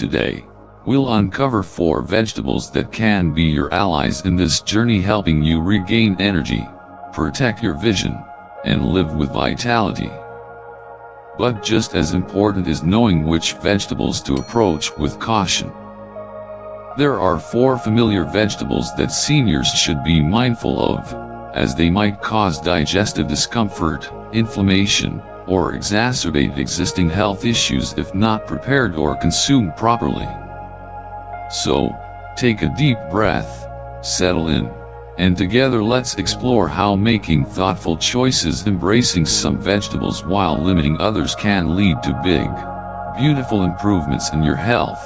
Today, we'll uncover 4 vegetables that can be your allies in this journey, helping you regain energy, protect your vision, and live with vitality. But just as important is knowing which vegetables to approach with caution. There are 4 familiar vegetables that seniors should be mindful of, as they might cause digestive discomfort, inflammation, or exacerbate existing health issues if not prepared or consumed properly. So, take a deep breath, settle in, and together let's explore how making thoughtful choices, embracing some vegetables while limiting others, can lead to big, beautiful improvements in your health.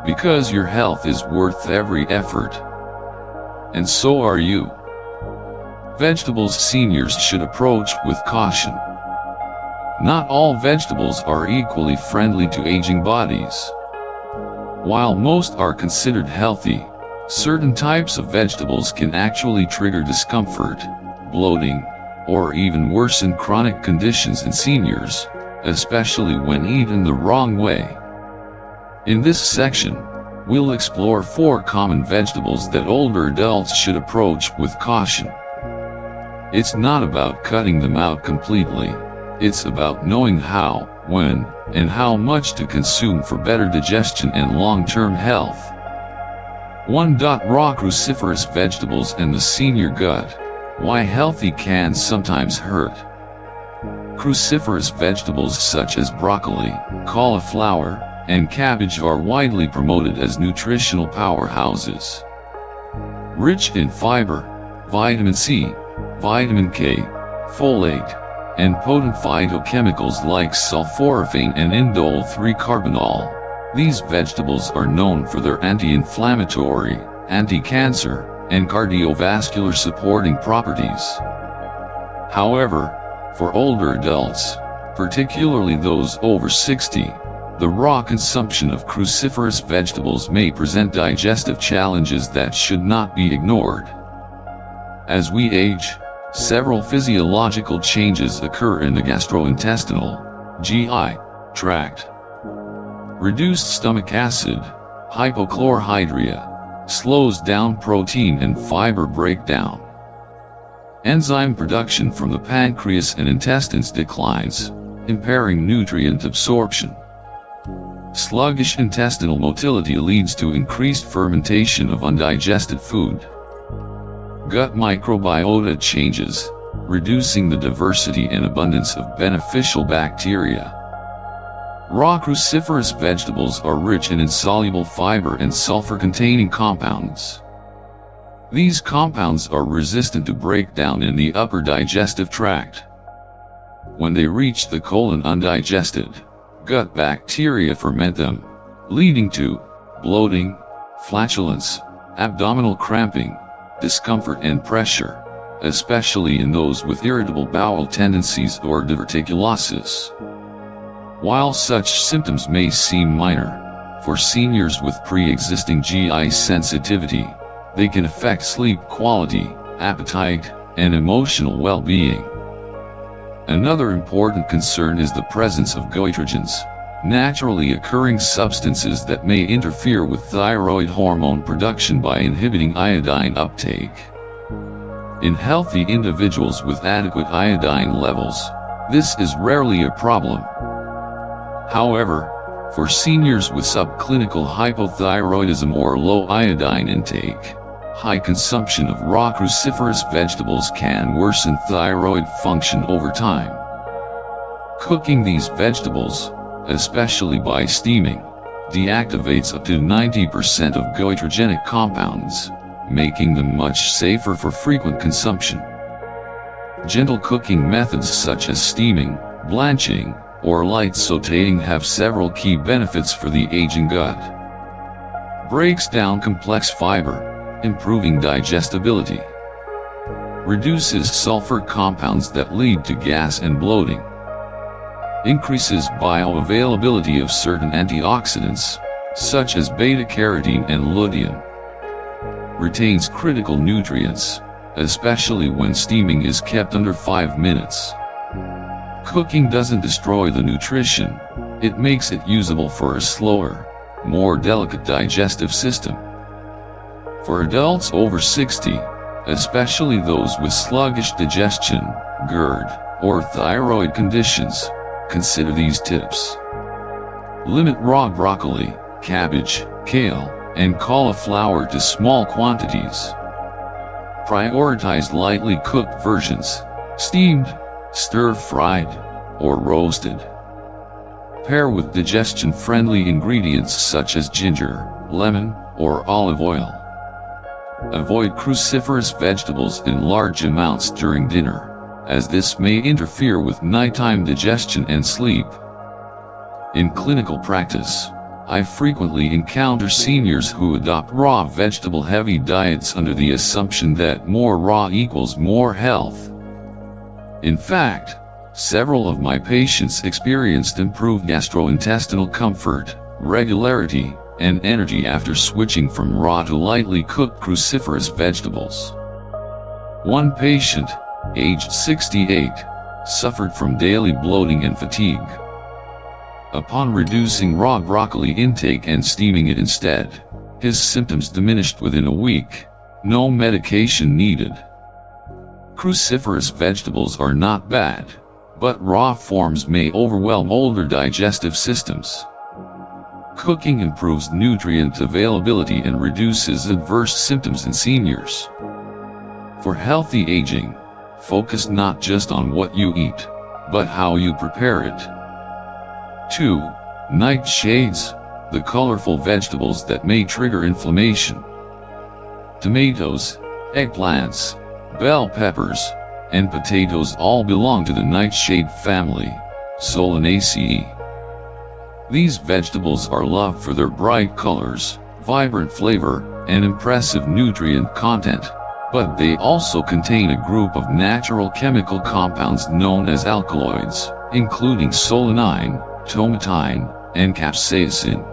Because your health is worth every effort. And so are you. Vegetables seniors should approach with caution. Not all vegetables are equally friendly to aging bodies. While most are considered healthy, certain types of vegetables can actually trigger discomfort, bloating, or even worsen chronic conditions in seniors, especially when eaten the wrong way. In this section, we'll explore 4 common vegetables that older adults should approach with caution. It's not about cutting them out completely. It's about knowing how, when, and how much to consume for better digestion and long-term health. 1. Raw cruciferous vegetables and the senior gut. Why healthy can sometimes hurt. Cruciferous vegetables such as broccoli, cauliflower, and cabbage are widely promoted as nutritional powerhouses. Rich in fiber, vitamin C, vitamin K, folate, and potent phytochemicals like sulforaphane and indole 3-carbinol, these vegetables are known for their anti-inflammatory, anti-cancer, and cardiovascular supporting properties. However, for older adults, particularly those over 60, the raw consumption of cruciferous vegetables may present digestive challenges that should not be ignored. As we age, several physiological changes occur in the gastrointestinal (GI) tract. Reduced stomach acid, hypochlorhydria, slows down protein and fiber breakdown. Enzyme production from the pancreas and intestines declines, impairing nutrient absorption. Sluggish intestinal motility leads to increased fermentation of undigested food. Gut microbiota changes, reducing the diversity and abundance of beneficial bacteria. Raw cruciferous vegetables are rich in insoluble fiber and sulfur-containing compounds. These compounds are resistant to breakdown in the upper digestive tract. When they reach the colon undigested, gut bacteria ferment them, leading to bloating, flatulence, abdominal cramping, discomfort and pressure, especially in those with irritable bowel tendencies or diverticulosis. While such symptoms may seem minor, for seniors with pre-existing GI sensitivity, they can affect sleep quality, appetite, and emotional well-being. Another important concern is the presence of goitrogens, naturally occurring substances that may interfere with thyroid hormone production by inhibiting iodine uptake. In healthy individuals with adequate iodine levels, this is rarely a problem. However, for seniors with subclinical hypothyroidism or low iodine intake, high consumption of raw cruciferous vegetables can worsen thyroid function over time. Cooking these vegetables, especially by steaming, deactivates up to 90% of goitrogenic compounds, making them much safer for frequent consumption. Gentle cooking methods such as steaming, blanching, or light sautéing have several key benefits for the aging gut. Breaks down complex fiber, improving digestibility. Reduces sulfur compounds that lead to gas and bloating. Increases bioavailability of certain antioxidants, such as beta-carotene and lutein. Retains critical nutrients, especially when steaming is kept under 5 minutes. Cooking doesn't destroy the nutrition, It makes it usable for a slower, more delicate digestive system. For adults over 60, especially those with sluggish digestion, GERD, or thyroid conditions, consider these tips. Limit raw broccoli, cabbage, kale, and cauliflower to small quantities. Prioritize lightly cooked versions, steamed, stir-fried, or roasted. Pair with digestion-friendly ingredients such as ginger, lemon, or olive oil. Avoid cruciferous vegetables in large amounts during dinner, as this may interfere with nighttime digestion and sleep. In clinical practice, I frequently encounter seniors who adopt raw vegetable-heavy diets under the assumption that more raw equals more health. In fact, several of my patients experienced improved gastrointestinal comfort, regularity, and energy after switching from raw to lightly cooked cruciferous vegetables. One patient, aged 68, suffered from daily bloating and fatigue. Upon reducing raw broccoli intake and steaming it instead, his symptoms diminished within a week. No medication needed. Cruciferous vegetables are not bad, but raw forms may overwhelm older digestive systems. Cooking improves nutrient availability and reduces adverse symptoms in seniors. For healthy aging, focus not just on what you eat, but how you prepare it. 2. Nightshades, the colorful vegetables that may trigger inflammation. Tomatoes, eggplants, bell peppers, and potatoes all belong to the nightshade family, Solanaceae. These vegetables are loved for their bright colors, vibrant flavor, and impressive nutrient content, but they also contain a group of natural chemical compounds known as alkaloids, including solanine, tomatine, and capsaicin.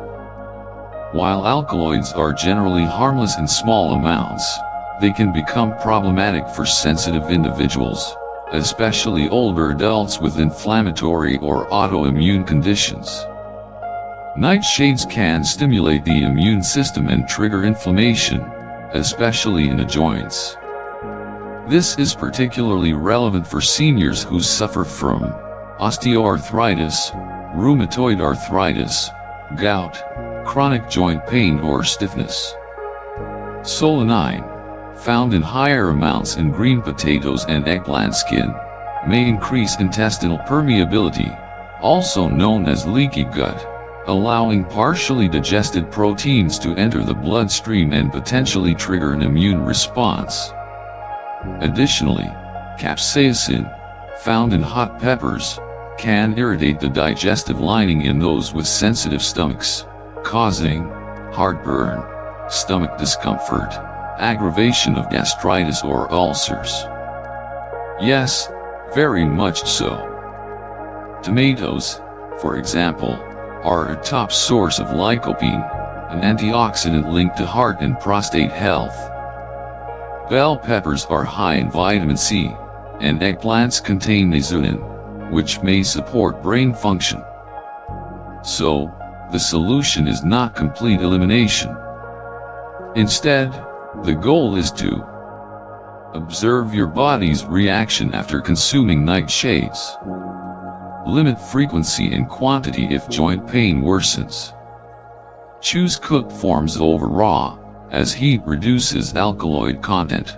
While alkaloids are generally harmless in small amounts, they can become problematic for sensitive individuals, especially older adults with inflammatory or autoimmune conditions. Nightshades can stimulate the immune system and trigger inflammation, especially in the joints. This is particularly relevant for seniors who suffer from osteoarthritis, rheumatoid arthritis, gout, chronic joint pain or stiffness. Solanine, found in higher amounts in green potatoes and eggplant skin, may increase intestinal permeability, also known as leaky gut, allowing partially digested proteins to enter the bloodstream and potentially trigger an immune response. Additionally, capsaicin, found in hot peppers, can irritate the digestive lining in those with sensitive stomachs, causing heartburn, stomach discomfort, aggravation of gastritis or ulcers. Yes, very much so. Tomatoes, for example, are a top source of lycopene, an antioxidant linked to heart and prostate health. Bell peppers are high in vitamin C, and eggplants contain niacin, which may support brain function. So, the solution is not complete elimination. Instead, the goal is to observe your body's reaction after consuming nightshades. Limit frequency and quantity if joint pain worsens. Choose cooked forms over raw, as heat reduces alkaloid content.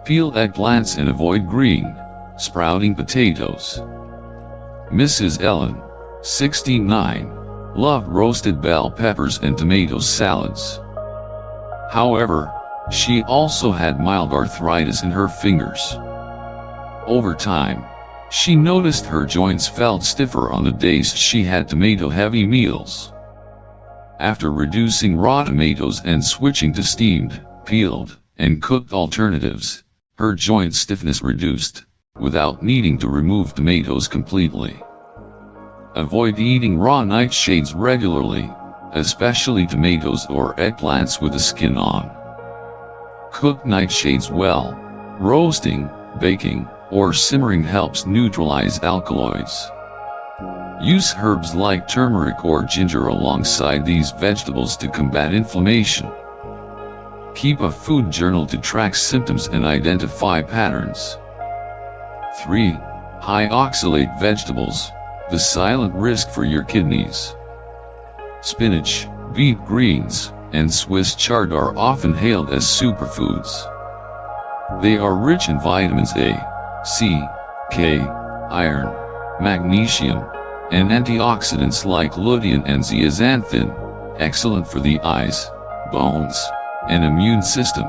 Peel eggplants and avoid green, sprouting potatoes. Mrs. Ellen, 69, loved roasted bell peppers and tomato salads. However, she also had mild arthritis in her fingers. Over time, she noticed her joints felt stiffer on the days she had tomato-heavy meals. After reducing raw tomatoes and switching to steamed, peeled, and cooked alternatives, her joint stiffness reduced, without needing to remove tomatoes completely. Avoid eating raw nightshades regularly, especially tomatoes or eggplants with the skin on. Cook nightshades well. Roasting, baking, or simmering helps neutralize alkaloids. Use herbs like turmeric or ginger alongside these vegetables to combat inflammation. Keep a food journal to track symptoms and identify patterns. 3. High oxalate vegetables, the silent risk for your kidneys. Spinach, beet greens, and Swiss chard are often hailed as superfoods. They are rich in vitamins A, C, K, iron, magnesium, and antioxidants like lutein and zeaxanthin, excellent for the eyes, bones, and immune system.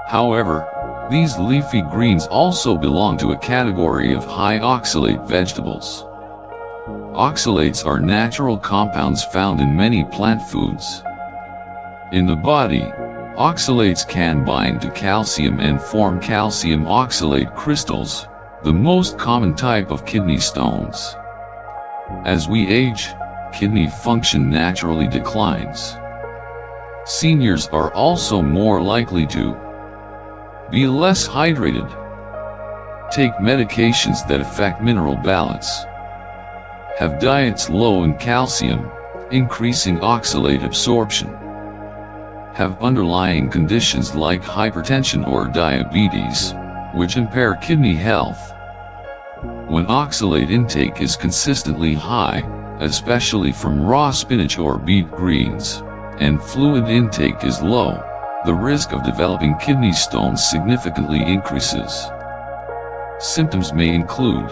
However, these leafy greens also belong to a category of high oxalate vegetables. Oxalates are natural compounds found in many plant foods. In the body, oxalates can bind to calcium and form calcium oxalate crystals, the most common type of kidney stones. As we age, kidney function naturally declines. Seniors are also more likely to be less hydrated, take medications that affect mineral balance, have diets low in calcium, increasing oxalate absorption, have underlying conditions like hypertension or diabetes, which impair kidney health. When oxalate intake is consistently high, especially from raw spinach or beet greens, and fluid intake is low, the risk of developing kidney stones significantly increases. Symptoms may include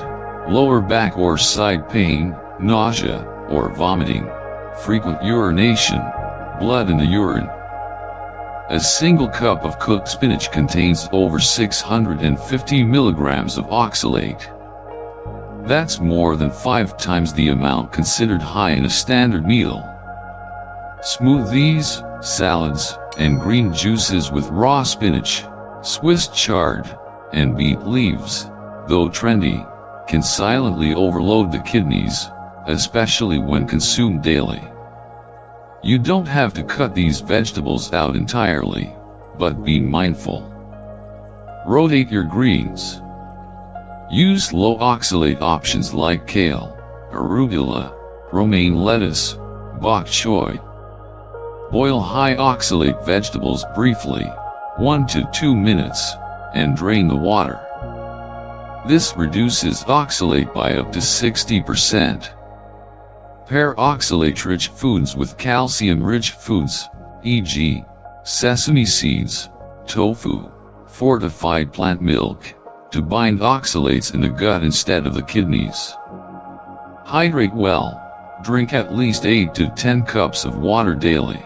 lower back or side pain, nausea or vomiting, frequent urination, blood in the urine. A single cup of cooked spinach contains over 650 milligrams of oxalate. That's more than 5 times the amount considered high in a standard meal. Smoothies, salads, and green juices with raw spinach, Swiss chard, and beet leaves, though trendy, can silently overload the kidneys, especially when consumed daily. You don't have to cut these vegetables out entirely, but be mindful. Rotate your greens. Use low oxalate options like kale, arugula, romaine lettuce, bok choy. Boil high oxalate vegetables briefly, 1 to 2 minutes, and drain the water. This reduces oxalate by up to 60%. Pair oxalate-rich foods with calcium-rich foods, e.g., sesame seeds, tofu, fortified plant milk, to bind oxalates in the gut instead of the kidneys. Hydrate well. Drink at least 8 to 10 cups of water daily.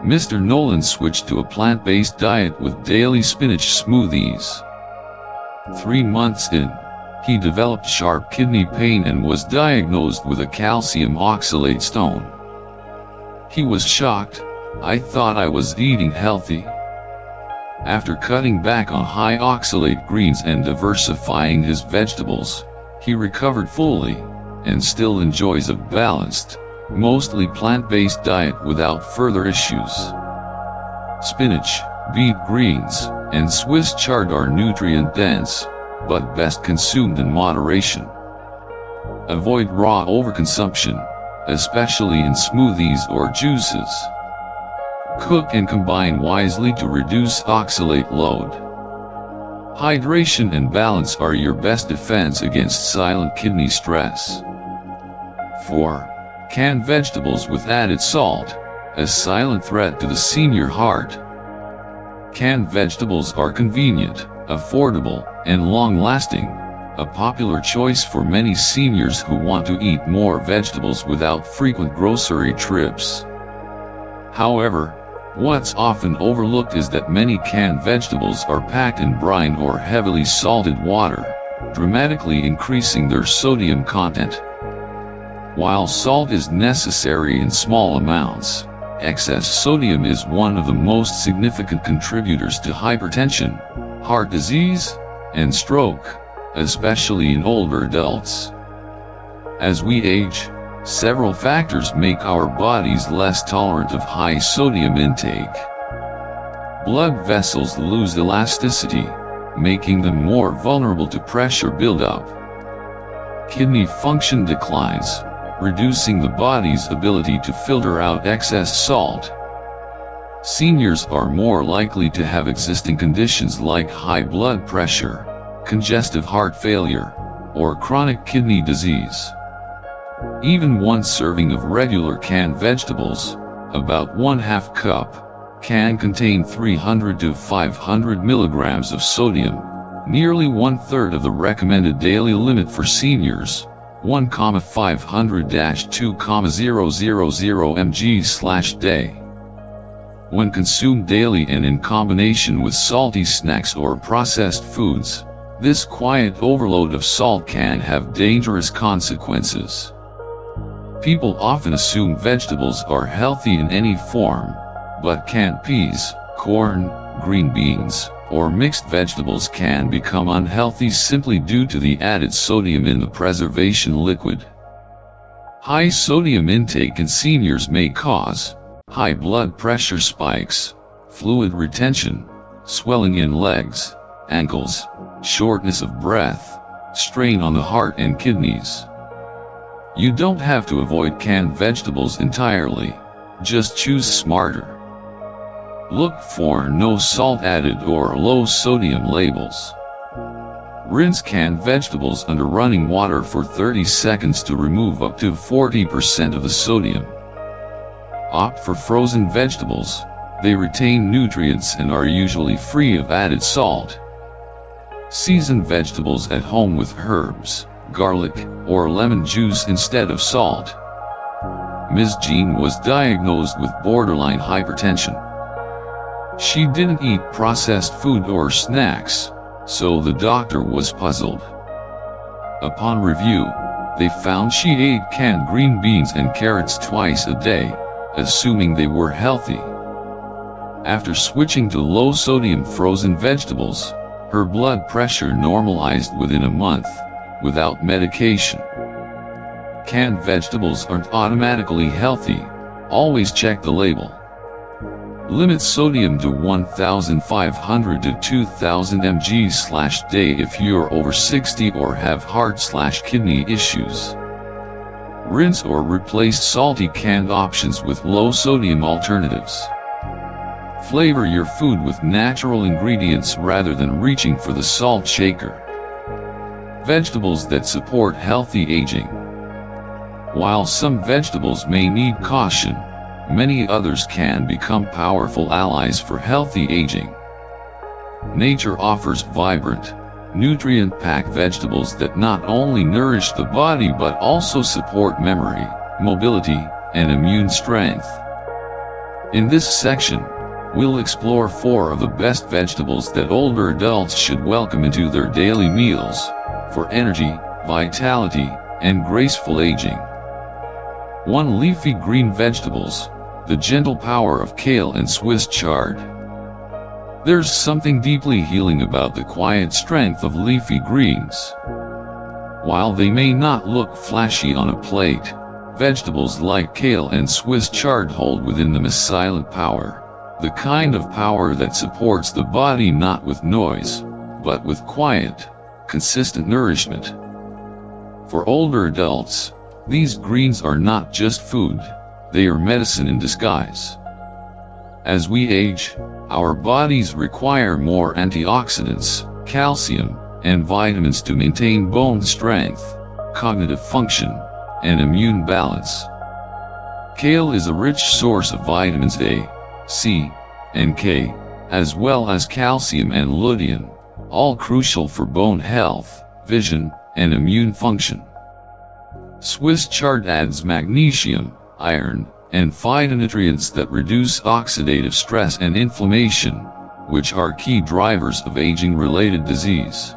Mr. Nolan switched to a plant-based diet with daily spinach smoothies. 3 months in, he developed sharp kidney pain and was diagnosed with a calcium oxalate stone. He was shocked. "I thought I was eating healthy." After cutting back on high oxalate greens and diversifying his vegetables, he recovered fully, and still enjoys a balanced, mostly plant-based diet without further issues. Spinach, beet greens, and Swiss chard are nutrient-dense, but best consumed in moderation. Avoid raw overconsumption, especially in smoothies or juices. Cook and combine wisely to reduce oxalate load. Hydration and balance are your best defense against silent kidney stress. 4. Canned vegetables with added salt, a silent threat to the senior heart. Canned vegetables are convenient, affordable, and long-lasting, a popular choice for many seniors who want to eat more vegetables without frequent grocery trips. However, what's often overlooked is that many canned vegetables are packed in brine or heavily salted water, dramatically increasing their sodium content. While salt is necessary in small amounts, excess sodium is one of the most significant contributors to hypertension, heart disease, and stroke, especially in older adults. As we age, several factors make our bodies less tolerant of high sodium intake. Blood vessels lose elasticity, making them more vulnerable to pressure buildup. Kidney function declines, reducing the body's ability to filter out excess salt. Seniors are more likely to have existing conditions like high blood pressure, congestive heart failure, or chronic kidney disease. Even one serving of regular canned vegetables, about 1/2 cup, can contain 300 to 500 milligrams of sodium, nearly 1/3 of the recommended daily limit for seniors, 1,500-2,000 mg/day. When consumed daily and in combination with salty snacks or processed foods, this quiet overload of salt can have dangerous consequences. People often assume vegetables are healthy in any form, but canned peas, corn, green beans, or mixed vegetables can become unhealthy simply due to the added sodium in the preservation liquid. High sodium intake in seniors may cause high blood pressure spikes, fluid retention, swelling in legs, ankles, shortness of breath, strain on the heart and kidneys. You don't have to avoid canned vegetables entirely, just choose smarter. Look for no salt added or low sodium labels. Rinse canned vegetables under running water for 30 seconds to remove up to 40% of the sodium. Opt for frozen vegetables. They retain nutrients and are usually free of added salt. Season vegetables at home with herbs, garlic, or lemon juice instead of salt. Ms. Jean was diagnosed with borderline hypertension. She didn't eat processed food or snacks, so the doctor was puzzled. Upon review, they found she ate canned green beans and carrots twice a day, assuming they were healthy. After switching to low-sodium frozen vegetables, her blood pressure normalized within a month, without medication. Canned vegetables aren't automatically healthy. Always check the label. Limit sodium to 1,500 to 2,000 mg/day if you're over 60 or have heart/kidney issues. Rinse or replace salty canned options with low-sodium alternatives. Flavor your food with natural ingredients rather than reaching for the salt shaker. Vegetables that support healthy aging. While some vegetables may need caution, many others can become powerful allies for healthy aging. Nature offers vibrant, nutrient-packed vegetables that not only nourish the body but also support memory, mobility, and immune strength. In this section, we'll explore 4 of the best vegetables that older adults should welcome into their daily meals, for energy, vitality, and graceful aging. 1. Leafy green vegetables, the gentle power of kale and Swiss chard. There's something deeply healing about the quiet strength of leafy greens. While they may not look flashy on a plate, vegetables like kale and Swiss chard hold within them a silent power, the kind of power that supports the body not with noise, but with quiet, consistent nourishment. For older adults, these greens are not just food, they are medicine in disguise. As we age, our bodies require more antioxidants, calcium, and vitamins to maintain bone strength, cognitive function, and immune balance. Kale is a rich source of vitamins A, C, and K, as well as calcium and lutein, all crucial for bone health, vision, and immune function. Swiss chard adds magnesium, iron, and phytonutrients that reduce oxidative stress and inflammation, which are key drivers of aging-related disease.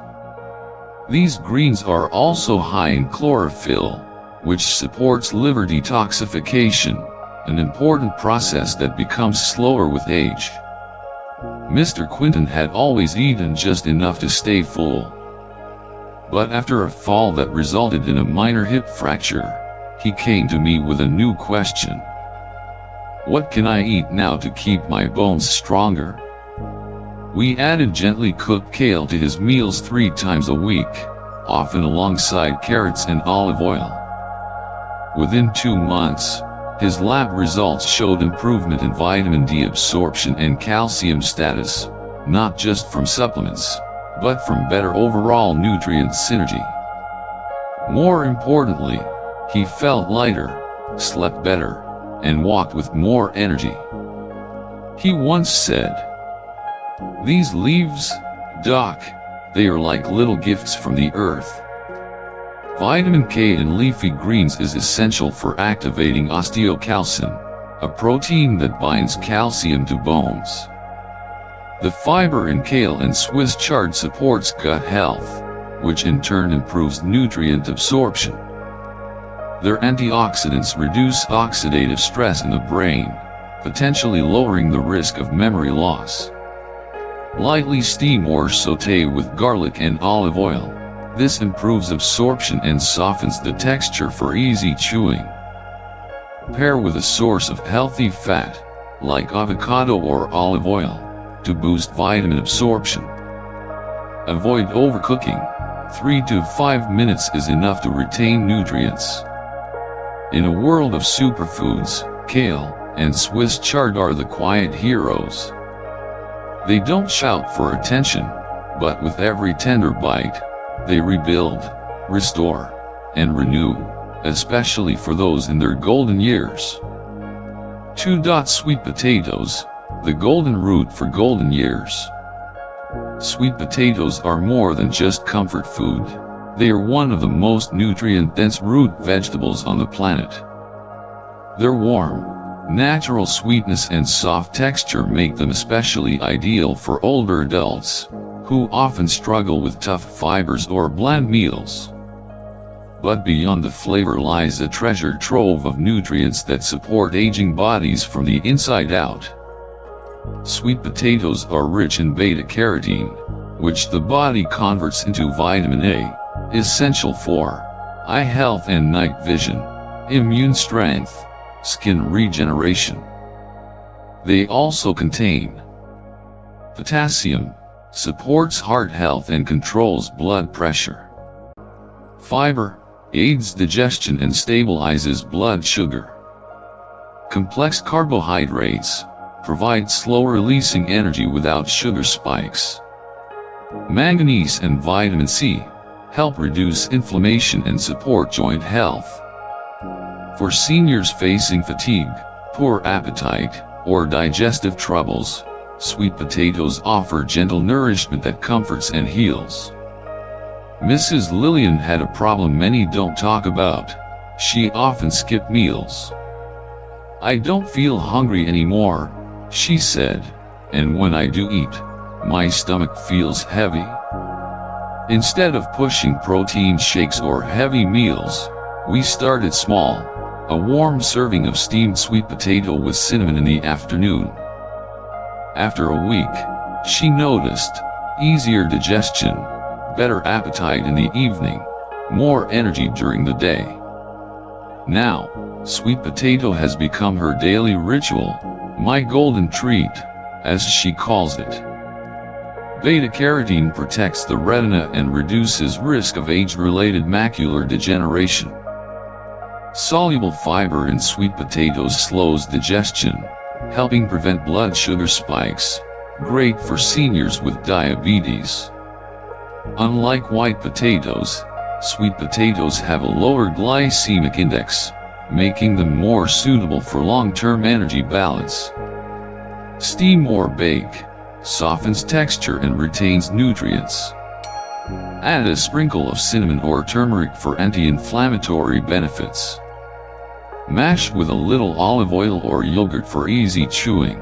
These greens are also high in chlorophyll, which supports liver detoxification, an important process that becomes slower with age. Mr. Quinton had always eaten just enough to stay full. But after a fall that resulted in a minor hip fracture, he came to me with a new question. What can I eat now to keep my bones stronger? We added gently cooked kale to his meals 3 times a week, often alongside carrots and olive oil. Within 2 months, his lab results showed improvement in vitamin D absorption and calcium status, not just from supplements, but from better overall nutrient synergy. More importantly, he felt lighter, slept better, and walked with more energy. He once said, "These leaves, Doc, they are like little gifts from the earth." Vitamin K in leafy greens is essential for activating osteocalcin, a protein that binds calcium to bones. The fiber in kale and Swiss chard supports gut health, which in turn improves nutrient absorption. Their antioxidants reduce oxidative stress in the brain, potentially lowering the risk of memory loss. Lightly steam or sauté with garlic and olive oil. This improves absorption and softens the texture for easy chewing. Pair with a source of healthy fat, like avocado or olive oil, to boost vitamin absorption. Avoid overcooking. 3 to 5 minutes is enough to retain nutrients. In a world of superfoods, kale and Swiss chard are the quiet heroes. They don't shout for attention, but with every tender bite, they rebuild, restore, and renew, especially for those in their golden years. 2. Sweet potatoes, the golden root for golden years. Sweet potatoes are more than just comfort food. They are one of the most nutrient-dense root vegetables on the planet. Their warm, natural sweetness and soft texture make them especially ideal for older adults, who often struggle with tough fibers or bland meals. But beyond the flavor lies a treasure trove of nutrients that support aging bodies from the inside out. Sweet potatoes are rich in beta-carotene, which the body converts into vitamin A, essential for eye health and night vision, immune strength, skin regeneration. They also contain potassium, supports heart health and controls blood pressure. Fiber, aids digestion and stabilizes blood sugar. Complex carbohydrates, provide slow-releasing energy without sugar spikes. Manganese and vitamin C, help reduce inflammation and support joint health. For seniors facing fatigue, poor appetite, or digestive troubles, sweet potatoes offer gentle nourishment that comforts and heals. Mrs. Lillian had a problem many don't talk about. She often skipped meals. "I don't feel hungry anymore," she said, "and when I do eat, my stomach feels heavy." Instead of pushing protein shakes or heavy meals, we started small, a warm serving of steamed sweet potato with cinnamon in the afternoon. After a week, she noticed easier digestion, better appetite in the evening, more energy during the day. Now, sweet potato has become her daily ritual, my golden treat, as she calls it. Beta-carotene protects the retina and reduces risk of age-related macular degeneration. Soluble fiber in sweet potatoes slows digestion, helping prevent blood sugar spikes, great for seniors with diabetes. Unlike white potatoes, sweet potatoes have a lower glycemic index, making them more suitable for long-term energy balance. Steam or bake, softens texture and retains nutrients. Add a sprinkle of cinnamon or turmeric for anti-inflammatory benefits. Mash with a little olive oil or yogurt for easy chewing.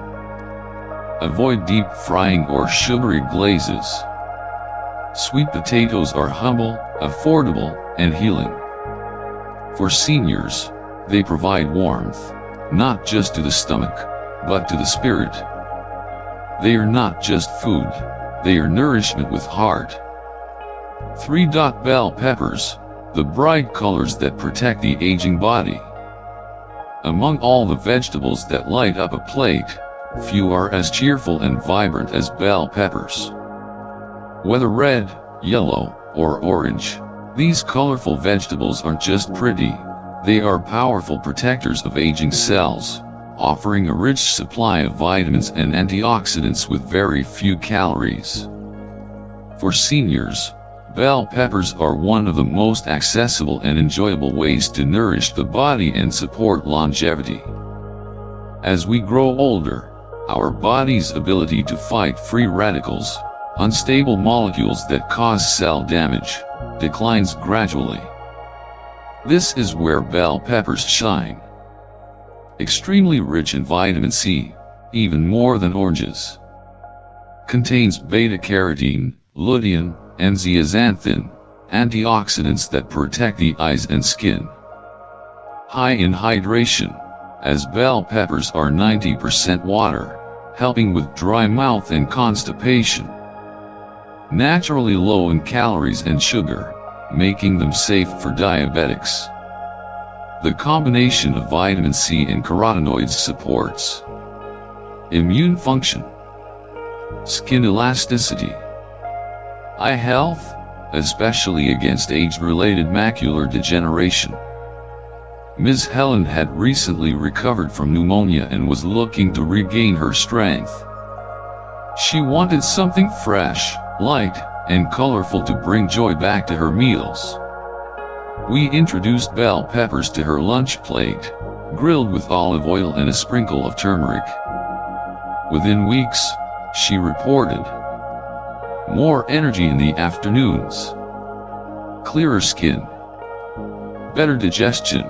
Avoid deep frying or sugary glazes. Sweet potatoes are humble, affordable, and healing. For seniors, they provide warmth, not just to the stomach, but to the spirit. They are not just food, they are nourishment with heart. 3. Bell peppers, the bright colors that protect the aging body. Among all the vegetables that light up a plate, few are as cheerful and vibrant as bell peppers. Whether red, yellow, or orange, These colorful vegetables aren't just pretty, they are powerful protectors of aging cells, offering a rich supply of vitamins and antioxidants with very few calories. For seniors, bell peppers are one of the most accessible and enjoyable ways to nourish the body and support longevity. As we grow older, our body's ability to fight free radicals, unstable molecules that cause cell damage, declines gradually. This is where bell peppers shine. Extremely rich in vitamin C, even more than oranges. Contains beta-carotene, lutein, and zeaxanthin, antioxidants that protect the eyes and skin. High in hydration, as bell peppers are 90% water, helping with dry mouth and constipation. Naturally low in calories and sugar, making them safe for diabetics. The combination of vitamin C and carotenoids supports immune function, skin elasticity, eye health, especially against age-related macular degeneration. Ms. Helen had recently recovered from pneumonia and was looking to regain her strength. She wanted something fresh, light, and colorful to bring joy back to her meals. We introduced bell peppers to her lunch plate, grilled with olive oil and a sprinkle of turmeric. Within weeks, she reported more energy in the afternoons, clearer skin, better digestion,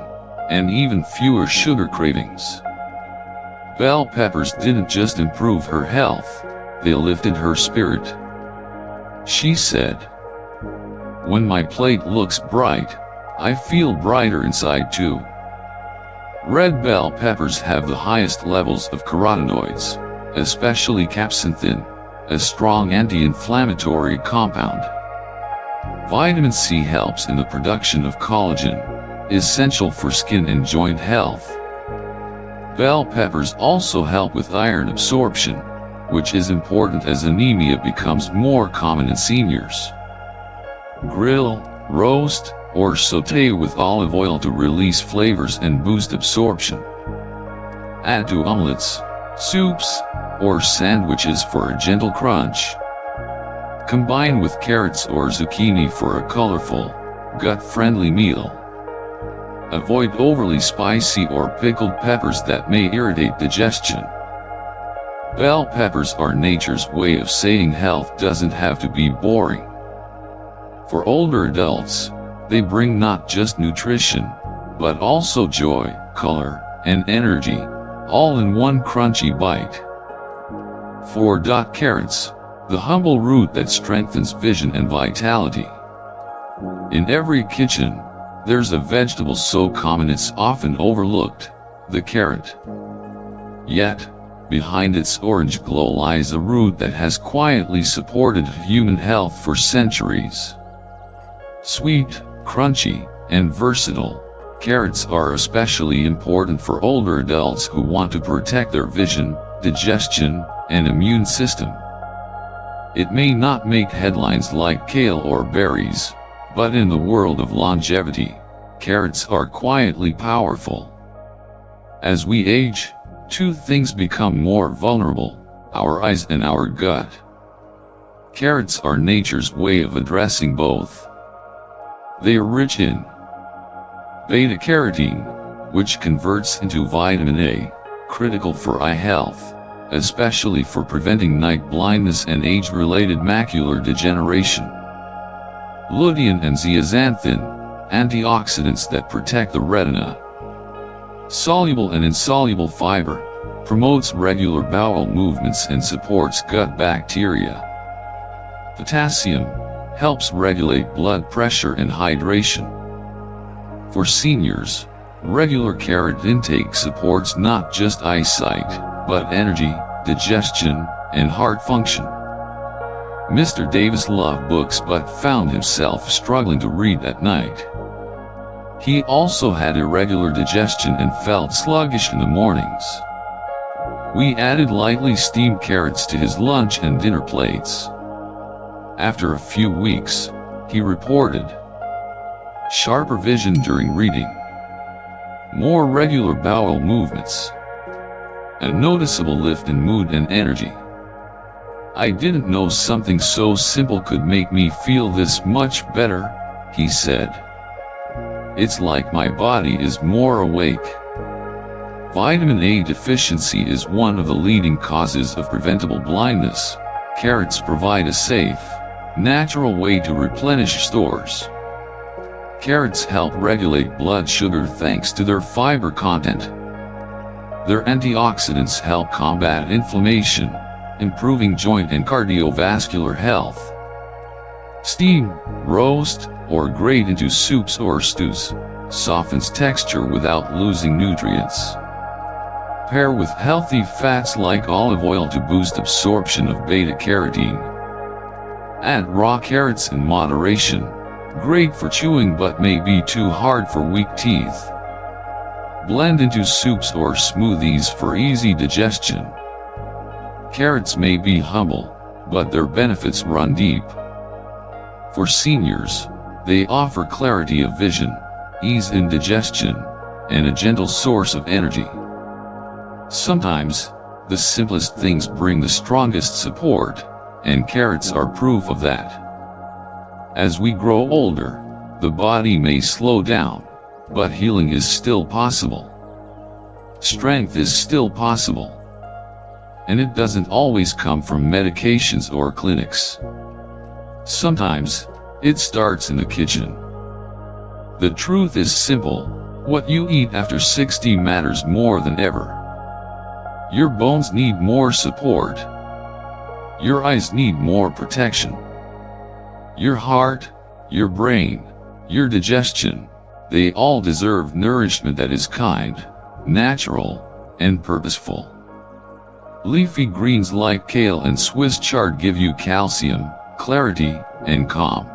and even fewer sugar cravings. Bell peppers didn't just improve her health, they lifted her spirit. She said, "When my plate looks bright, I feel brighter inside too." Red bell peppers have the highest levels of carotenoids, especially capsaicin, a strong anti-inflammatory compound. Vitamin C helps in the production of collagen, essential for skin and joint health. Bell peppers also help with iron absorption, which is important as anemia becomes more common in seniors. Grill, roast, or sauté with olive oil to release flavors and boost absorption. Add to omelets, soups, or sandwiches for a gentle crunch. Combine with carrots or zucchini for a colorful, gut-friendly meal. Avoid overly spicy or pickled peppers that may irritate digestion. Bell peppers are nature's way of saying health doesn't have to be boring. For older adults, they bring not just nutrition, but also joy, color, and energy, all in one crunchy bite. 4. Carrots, the humble root that strengthens vision and vitality. In every kitchen, there's a vegetable so common it's often overlooked, the carrot. Yet, behind its orange glow lies a root that has quietly supported human health for centuries. Sweet, crunchy, and versatile, carrots are especially important for older adults who want to protect their vision, digestion, and immune system. It may not make headlines like kale or berries, but in the world of longevity, carrots are quietly powerful. As we age, two things become more vulnerable, our eyes and our gut. Carrots are nature's way of addressing both. They are rich in beta-carotene, which converts into vitamin A, critical for eye health, especially for preventing night blindness and age-related macular degeneration. Lutein and zeaxanthin, antioxidants that protect the retina. Soluble and insoluble fiber, promotes regular bowel movements and supports gut bacteria. Potassium, helps regulate blood pressure and hydration. For seniors, regular carrot intake supports not just eyesight, but energy, digestion, and heart function. Mr. Davis loved books but found himself struggling to read at night. He also had irregular digestion and felt sluggish in the mornings. We added lightly steamed carrots to his lunch and dinner plates. After a few weeks, he reported sharper vision during reading, more regular bowel movements, a noticeable lift in mood and energy. I didn't know something so simple could make me feel this much better, he said. It's like my body is more awake. Vitamin A deficiency is one of the leading causes of preventable blindness. Carrots provide a safe, natural way to replenish stores. Carrots help regulate blood sugar thanks to their fiber content. Their antioxidants help combat inflammation, improving joint and cardiovascular health. Steam, roast, or grate into soups or stews softens texture without losing nutrients. Pair with healthy fats like olive oil to boost absorption of beta-carotene. Add raw carrots in moderation. Great for chewing but may be too hard for weak teeth. Blend into soups or smoothies for easy digestion. Carrots may be humble, but their benefits run deep. For seniors, they offer clarity of vision, ease in digestion, and a gentle source of energy. Sometimes, the simplest things bring the strongest support, and carrots are proof of that. As we grow older, the body may slow down, but healing is still possible. Strength is still possible. And it doesn't always come from medications or clinics. Sometimes, it starts in the kitchen. The truth is simple: what you eat after 60 matters more than ever. Your bones need more support. Your eyes need more protection. Your heart, your brain, your digestion, they all deserve nourishment that is kind, natural, and purposeful. Leafy greens like kale and Swiss chard give you calcium, clarity, and calm.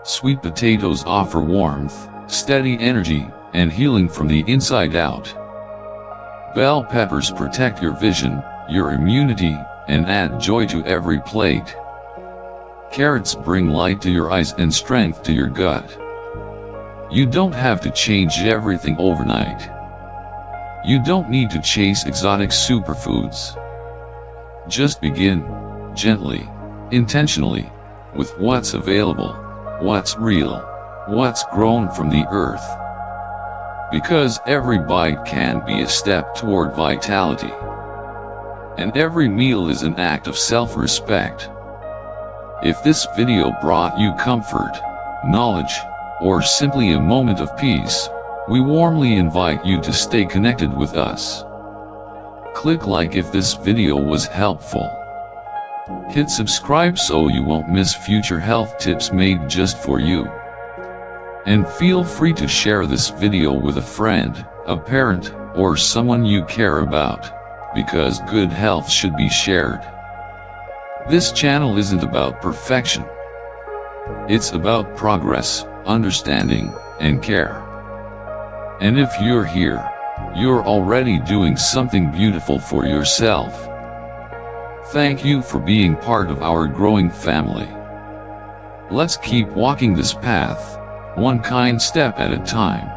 Sweet potatoes offer warmth, steady energy, and healing from the inside out. Bell peppers protect your vision, your immunity, and add joy to every plate. Carrots bring light to your eyes and strength to your gut. You don't have to change everything overnight. You don't need to chase exotic superfoods. Just begin, gently, intentionally, with what's available, what's real, what's grown from the earth. Because every bite can be a step toward vitality. And every meal is an act of self-respect. If this video brought you comfort, knowledge, or simply a moment of peace, we warmly invite you to stay connected with us. Click like if this video was helpful. Hit subscribe so you won't miss future health tips made just for you. And feel free to share this video with a friend, a parent, or someone you care about, because good health should be shared. This channel isn't about perfection. It's about progress, understanding, and care. And if you're here, you're already doing something beautiful for yourself. Thank you for being part of our growing family. Let's keep walking this path, one kind step at a time.